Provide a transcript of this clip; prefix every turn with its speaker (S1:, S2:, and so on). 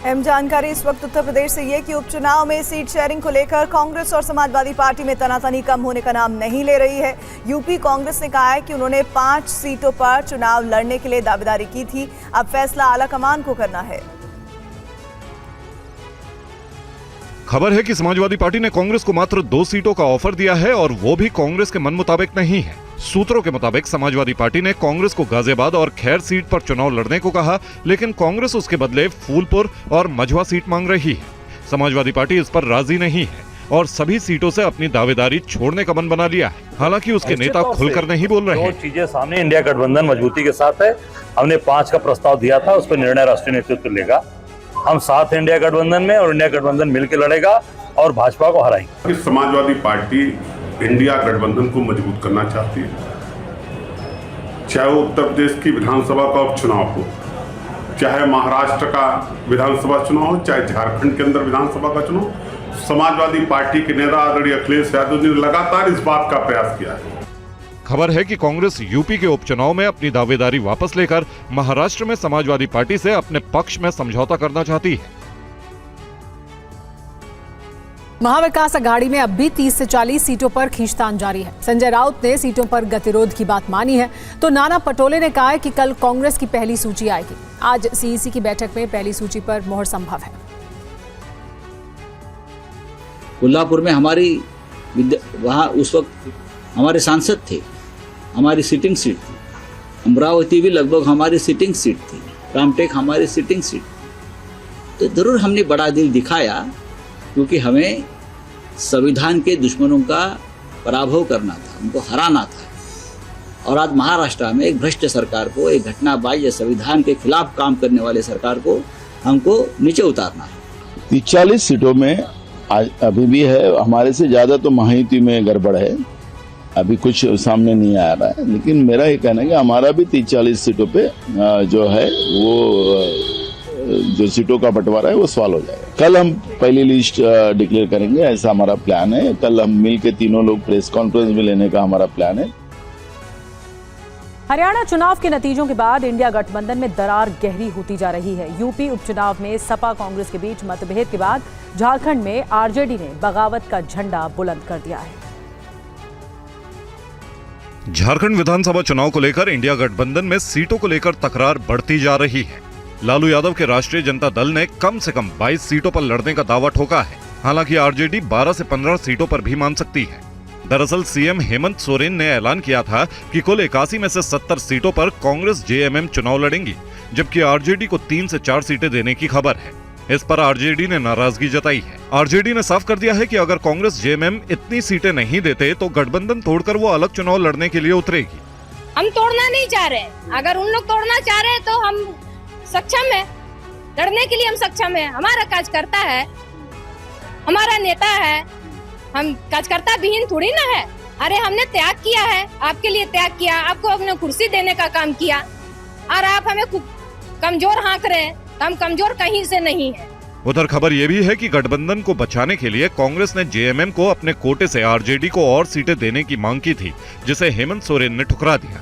S1: अहम जानकारी इस वक्त उत्तर प्रदेश से ये कि उपचुनाव में सीट शेयरिंग को लेकर कांग्रेस और समाजवादी पार्टी में तनातनी कम होने का नाम नहीं ले रही है। यूपी कांग्रेस ने कहा है कि उन्होंने 5 सीटों पर चुनाव लड़ने के लिए दावेदारी की थी, अब फैसला आला कमान को करना है।
S2: खबर है कि समाजवादी पार्टी ने कांग्रेस को मात्र 2 सीटों का ऑफर दिया है और वो भी कांग्रेस के मन मुताबिक नहीं है। सूत्रों के मुताबिक समाजवादी पार्टी ने कांग्रेस को गाजियाबाद और खैर सीट पर चुनाव लड़ने को कहा, लेकिन कांग्रेस उसके बदले फूलपुर और मझवा सीट मांग रही है। समाजवादी पार्टी इस पर राजी नहीं है और सभी सीटों से अपनी दावेदारी छोड़ने का मन बना लिया है। हालांकि उसके नेता खुलकर नहीं बोल रहे हैं।
S3: दो चीजें सामने, इंडिया गठबंधन मजबूती के साथ है। हमने 5 का प्रस्ताव दिया था, उस पर निर्णय राष्ट्रीय नेतृत्व लेगा। हम साथ हैं इंडिया गठबंधन में और इंडिया गठबंधन मिलकर लड़ेगा और भाजपा को हराएंगे।
S4: समाजवादी पार्टी इंडिया गठबंधन को मजबूत करना चाहती है, चाहे वो उत्तर प्रदेश की विधानसभा का उपचुनाव हो, चाहे महाराष्ट्र का विधानसभा चुनाव हो, चाहे झारखंड के अंदर विधानसभा का चुनाव। समाजवादी पार्टी के नेता आदरणीय अखिलेश यादव जी ने लगातार इस बात का प्रयास किया है।
S2: खबर है कि कांग्रेस यूपी के उपचुनाव में अपनी दावेदारी वापस लेकर महाराष्ट्र में समाजवादी पार्टी से अपने पक्ष में समझौता करना चाहती है।
S5: महाविकास अघाड़ी में अब भी 30 से 40 सीटों पर खींचतान जारी है। संजय राउत ने सीटों पर गतिरोध की बात मानी है, तो नाना पटोले ने कहा है कि कल कांग्रेस की पहली सूची आएगी। आज सीईसी की बैठक में पहली सूची पर मोहर संभव है।
S6: कोल्हापुर में हमारी वहाँ उस वक्त हमारे सांसद थे, हमारी सिटिंग सीट थी। अमरावती भी लगभग हमारी सिटिंग सीट थी, रामटेक हमारी सिटिंग सीट थी। तो जरूर हमने बड़ा दिल दिखाया, क्योंकि हमें संविधान के दुश्मनों का पराभव करना था, उनको हराना था। और आज महाराष्ट्र में एक भ्रष्ट सरकार को, एक घटनाबाज संविधान के खिलाफ काम करने वाले सरकार को हमको नीचे उतारना है।
S7: 40 सीटों में अभी भी है, हमारे से ज्यादा तो महायुति में गड़बड़ है, अभी कुछ सामने नहीं आ रहा है। लेकिन मेरा ये कहना है कि हमारा भी 30-40 सीटों पे जो है वो जो सीटों का बंटवारा है वो सवाल हो जाएगा। कल हम पहली लिस्ट डिक्लेयर करेंगे, ऐसा हमारा प्लान है। कल हम मिल के तीनों लोग प्रेस कॉन्फ्रेंस में लेने का हमारा प्लान है।
S5: हरियाणा चुनाव के नतीजों के बाद इंडिया गठबंधन में दरार गहरी होती जा रही है। यूपी उपचुनाव में सपा कांग्रेस के बीच मतभेद के बाद झारखंड में आरजेडी ने बगावत का झंडा बुलंद कर दिया है।
S2: झारखंड विधानसभा चुनाव को लेकर इंडिया गठबंधन में सीटों को लेकर तकरार बढ़ती जा रही है। लालू यादव के राष्ट्रीय जनता दल ने कम से कम 22 सीटों पर लड़ने का दावा ठोका है। हालांकि आरजेडी 12 से 15 सीटों पर भी मान सकती है। दरअसल सीएम हेमंत सोरेन ने ऐलान किया था कि कुल 81 में से 70 सीटों पर कांग्रेस जेएमएम चुनाव लड़ेंगी, जबकि आरजेडी को 3 से 4 सीटें देने की खबर है। इस पर आरजेडी ने नाराजगी जताई है। आरजेडी ने साफ कर दिया है कि अगर कांग्रेस जेएमएम इतनी सीटें नहीं देते तो गठबंधन तोड़कर वो अलग चुनाव लड़ने के लिए उतरेगी।
S8: हम तोड़ना नहीं चाह रहे, अगर उन लोग तोड़ना चाह रहे तो हम सक्षम है, लड़ने के लिए हम सक्षम है। हमारा कार्यकर्ता है, हमारा नेता है, हम कार्यकर्ता विहीन थोड़ी ना है। अरे हमने त्याग किया है, आपके लिए त्याग किया, आपको अपने कुर्सी देने का काम किया और आप हमें कमजोर हाँक रहे हैं। हम कमजोर कहीं से नहीं है।
S2: उधर खबर ये भी है कि गठबंधन को बचाने के लिए कांग्रेस ने जेएमएम को अपने कोटे से आरजेडी को और सीटें देने की मांग की थी, जिसे हेमंत सोरेन ने ठुकरा दिया।